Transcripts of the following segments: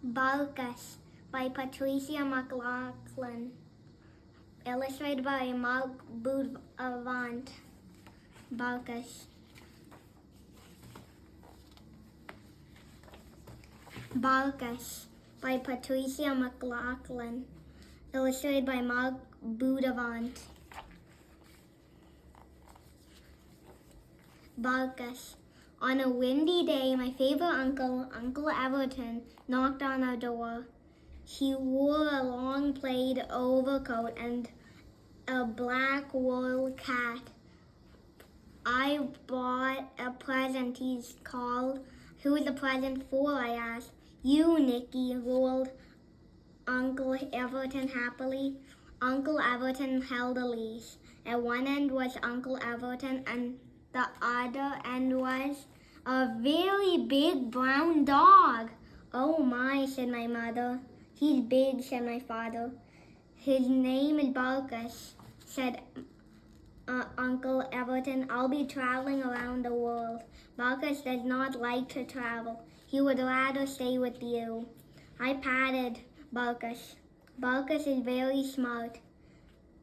Barkus by Patricia Maclachlan. Illustrated by Aloud. Barkus. Barkus by Patricia Maclachlan. Illustrated by Aloud. Barkus. On a windy day, my favorite uncle, Uncle Everton, knocked on our door. He wore a long plaid overcoat and a black wool hat. I bought a present, he's called. Who is the present for, I asked. You, Nicky, roared Uncle Everton happily. Uncle Everton held a leash. At one end was Uncle Everton and the other end was a very big brown dog. Oh my, said my mother. He's big, said my father. His name is Barkus, said Uncle Everton. I'll be traveling around the world. Barkus does not like to travel. He would rather stay with you. I patted Barkus. Barkus is very smart,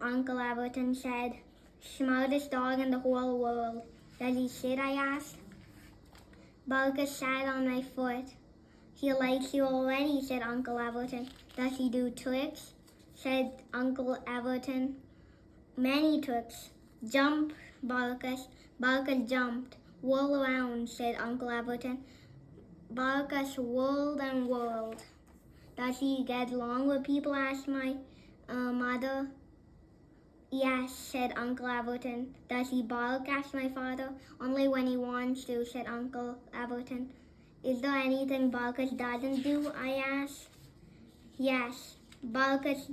Uncle Everton said. Smartest dog in the whole world. Does he sit? I asked. Barkus sat on my foot. He likes you already, said Uncle Everton. Does he do tricks? Said Uncle Everton. Many tricks. Jump, Barkus. Barkus jumped. Whirl around, said Uncle Everton. Barkus whirled and whirled. Does he get along with people? Asked my mother. Yes, said Uncle Everton. Does he bark? Asked my father. Only when he wants to, said Uncle Everton. Is there anything Barkus doesn't do? I asked. Yes, Barkus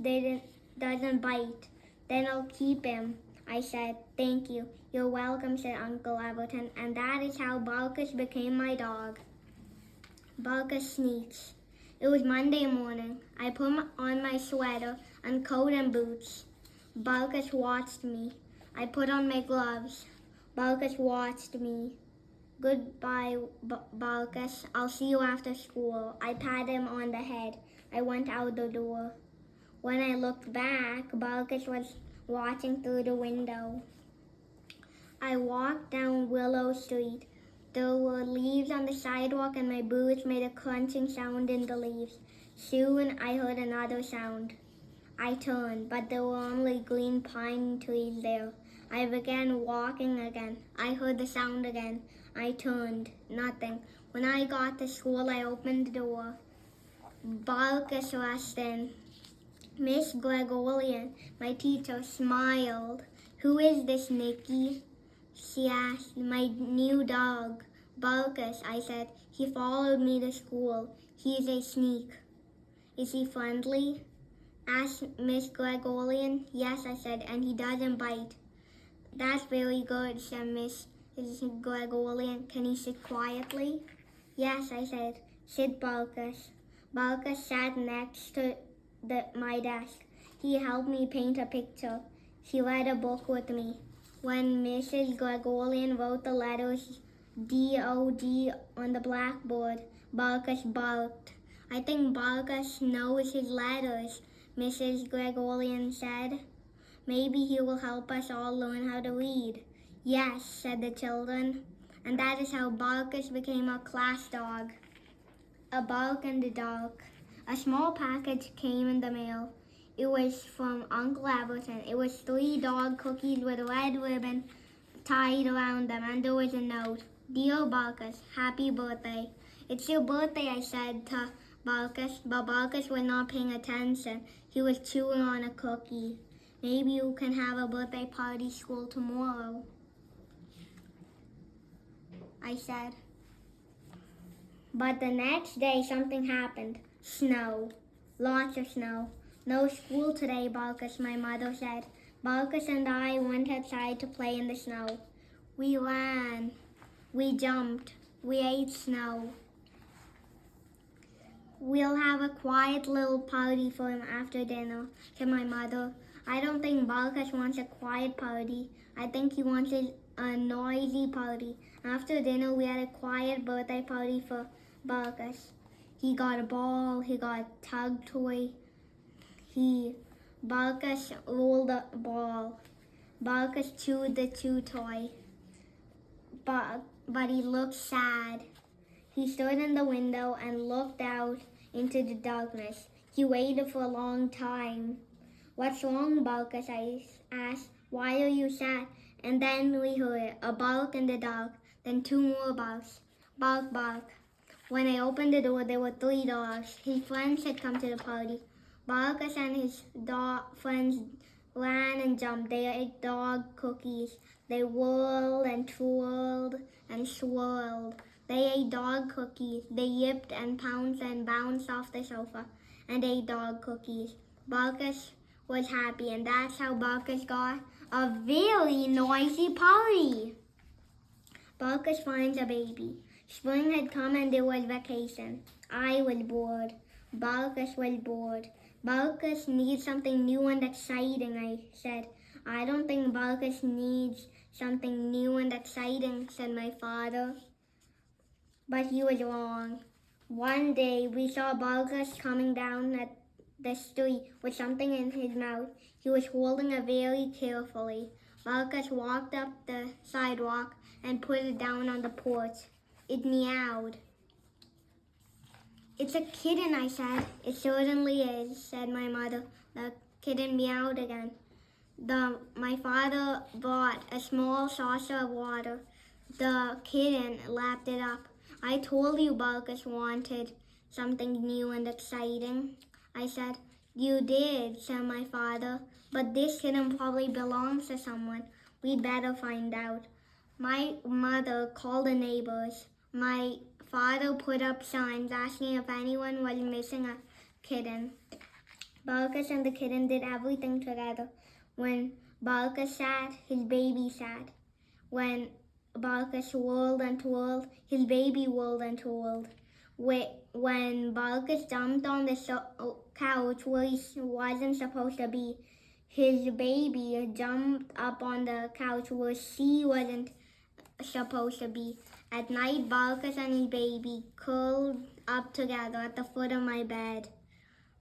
doesn't bite. Then I'll keep him, I said. Thank you. You're welcome, said Uncle Everton. And that is how Barkus became my dog. Barkus sneaks. It was Monday morning. I put on my sweater and coat and boots. Barkus watched me. I put on my gloves. Barkus watched me. Goodbye, Barkus. I'll see you after school. I patted him on the head. I went out the door. When I looked back, Barkus was watching through the window. I walked down Willow Street. There were leaves on the sidewalk and my boots made a crunching sound in the leaves. Soon I heard another sound. I turned, but there were only green pine trees there. I began walking again. I heard the sound again. I turned. Nothing. When I got to school, I opened the door. Barkus rushed in. Miss Gregorian, my teacher, smiled. Who is this, Nicky? She asked. My new dog, Barkus, I said. He followed me to school. He is a sneak. Is he friendly? Asked Miss Gregorian. Yes, I said, and he doesn't bite. That's very good, said Miss Gregorian. Can he sit quietly? Yes, I said. Sit, Barkus. Barkus sat next to my desk. He helped me paint a picture. He read a book with me. When Mrs. Gregorian wrote the letters D-O-D on the blackboard, Barkus barked. I think Barkus knows his letters, Mrs. Gregorian said. Maybe he will help us all learn how to read. Yes, said the children. And that is how Barkus became our class dog. A bark in the dark. A small package came in the mail. It was from Uncle Everton. It was 3 dog cookies with a red ribbon tied around them, and there was a note. Dear Barkus, happy birthday. It's your birthday, I said to Barkus, but Barkus was not paying attention. He was chewing on a cookie. Maybe you can have a birthday party school tomorrow, I said. But the next day something happened. Snow. Lots of snow. No school today, Barkus, my mother said. Barkus and I went outside to play in the snow. We ran. We jumped. We ate snow. We'll have a quiet little party for him after dinner, said my mother. I don't think Barkus wants a quiet party. I think he wants a noisy party. After dinner, we had a quiet birthday party for Barkus. He got a ball, he got a tug toy. Barkus rolled a ball. Barkus chewed the chew toy. But he looked sad. He stood in the window and looked out into the darkness. He waited for a long time. What's wrong, Barkus? I asked. Why are you sad? And then we heard a bark in the dark, then two more barks. Bark, bark. When I opened the door, there were 3 dogs. His friends had come to the party. Barkus and his friends ran and jumped. They ate dog cookies. They whirled and twirled and swirled. They ate dog cookies. They yipped and pounced and bounced off the sofa and ate dog cookies. Barkus was happy, and that's how Barkus got a very noisy party. Barkus finds a baby. Spring had come and there was vacation. I was bored. Barkus was bored. Barkus needs something new and exciting, I said. I don't think Barkus needs something new and exciting, said my father. But he was wrong. One day we saw Barkus coming down at the street with something in his mouth. He was holding it very carefully. Barkus walked up the sidewalk and put it down on the porch. It meowed. It's a kitten, I said. It certainly is, said my mother. The kitten meowed again. My father brought a small saucer of water. The kitten lapped it up. I told you Barkus wanted something new and exciting, I said. You did, said my father. But this kitten probably belongs to someone. We'd better find out. My mother called the neighbors. My father put up signs asking if anyone was missing a kitten. Barkus and the kitten did everything together. When Barkus sat, his baby sat. When Barkus whirled and twirled, his baby whirled and twirled. When Barkus jumped on the couch where he wasn't supposed to be, his baby jumped up on the couch where she wasn't supposed to be. At night, Barkus and his baby curled up together at the foot of my bed.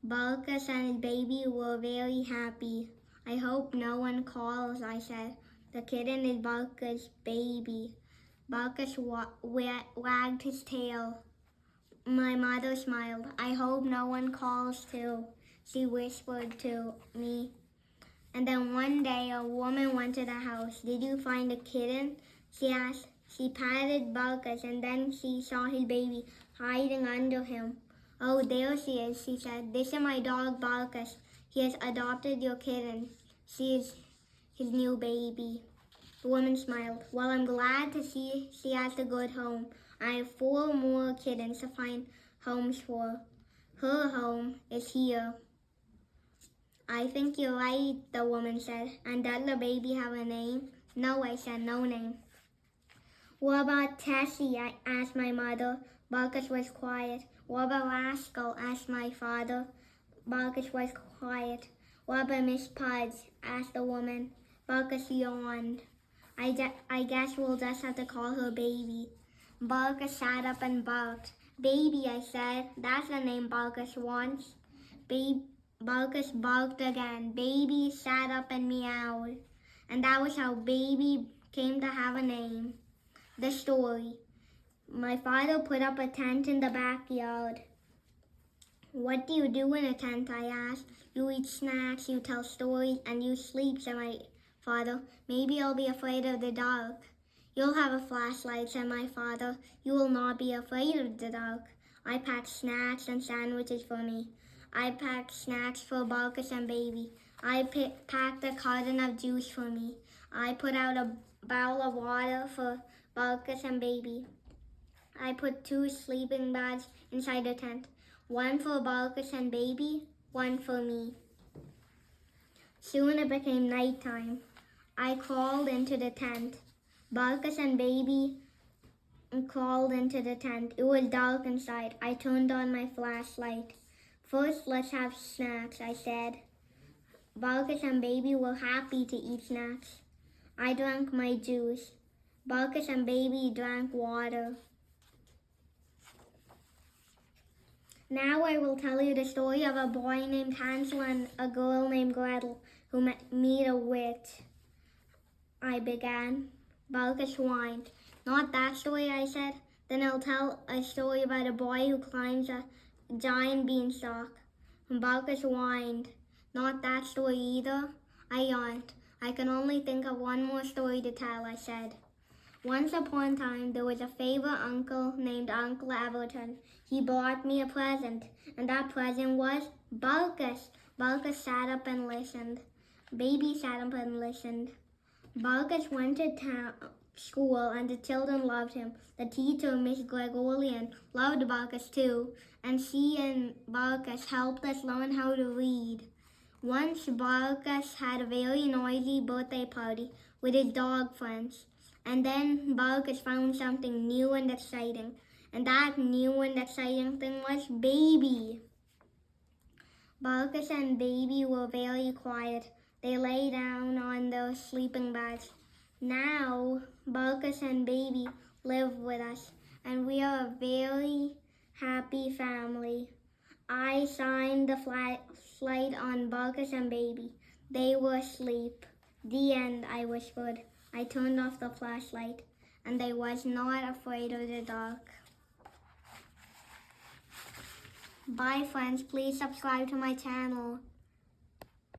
Barkus and his baby were very happy. I hope no one calls, I said. The kitten is Barkus' baby. Barkus wagged his tail. My mother smiled. I hope no one calls too, she whispered to me. And then one day a woman went to the house. Did you find a kitten? She asked. She patted Barkus and then she saw his baby hiding under him. Oh, there she is, she said. This is my dog Barkus. He has adopted your kitten. She is his new baby. The woman smiled. Well, I'm glad to see she has a good home. I have 4 more kittens to find homes for. Her home is here. I think you're right, the woman said. And does the baby have a name? No, I said, no name. What about Tessie? I asked my mother. Barkus was quiet. What about Rascal? Asked my father. Barkus was quiet. What about Miss Pudge? Asked the woman. Barkus yawned. I guess we'll just have to call her Baby. Barkus sat up and barked. Baby, I said. That's the name Barkus wants. Barkus barked again. Baby sat up and meowed. And that was how Baby came to have a name. The story. My father put up a tent in the backyard. What do you do in a tent? I asked. You eat snacks, you tell stories, and you sleep, said my father. Maybe you'll be afraid of the dark. You'll have a flashlight, said my father. You will not be afraid of the dark. I packed snacks and sandwiches for me. I packed snacks for Barkus and Baby. I packed a carton of juice for me. I put out a bowl of water for Barkus and Baby. I put 2 sleeping bags inside the tent. One for Barkus and Baby, one for me. Soon it became nighttime. I crawled into the tent. Barkus and Baby crawled into the tent. It was dark inside. I turned on my flashlight. First, let's have snacks, I said. Barkus and Baby were happy to eat snacks. I drank my juice. Barkus and Baby drank water. Now I will tell you the story of a boy named Hansel and a girl named Gretel who meet a witch. I began. Barkus whined. Not that story, I said. Then I'll tell a story about a boy who climbs a giant beanstalk. And Barkus whined. Not that story either. I yawned. I can only think of one more story to tell, I said. Once upon a time, there was a favorite uncle named Uncle Everton. He brought me a present, and that present was Barkus. Barkus sat up and listened. Baby sat up and listened. Barkus went to school, and the children loved him. The teacher, Miss Gregorian, loved Barkus too, and she and Barkus helped us learn how to read. Once Barkus had a very noisy birthday party with his dog friends. And then Barkus found something new and exciting. And that new and exciting thing was Baby. Barkus and Baby were very quiet. They lay down on their sleeping bags. Now, Barkus and Baby live with us, and we are a very happy family. I signed the flashlight on Barkus and Baby. They were asleep. The end, I whispered. I turned off the flashlight, and I was not afraid of the dark. Bye friends, please subscribe to my channel.